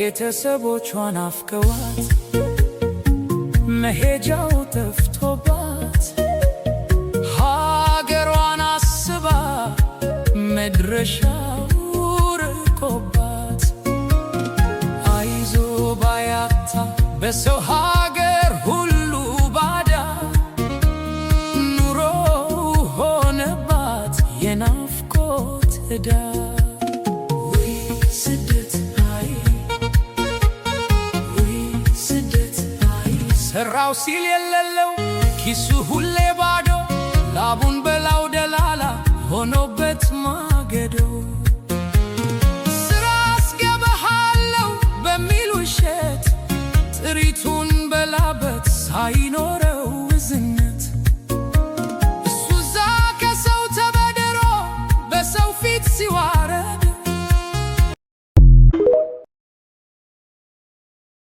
ቤተሰቦቿን አፍቀዋት መሄጃው ጠፍቶባት ሀገሯን አስባ መድረሻው ርቆባት አይዞ ባያታ በሰው ሀገር ሁሉ ባዳ ኑሮ ሆነባት የናፍቆት ዕዳ ሰራው ሲል የሌለው ኪሱ ሁሌ ባዶ ላቡን በላው ደላላ ሆኖበት ማገዶ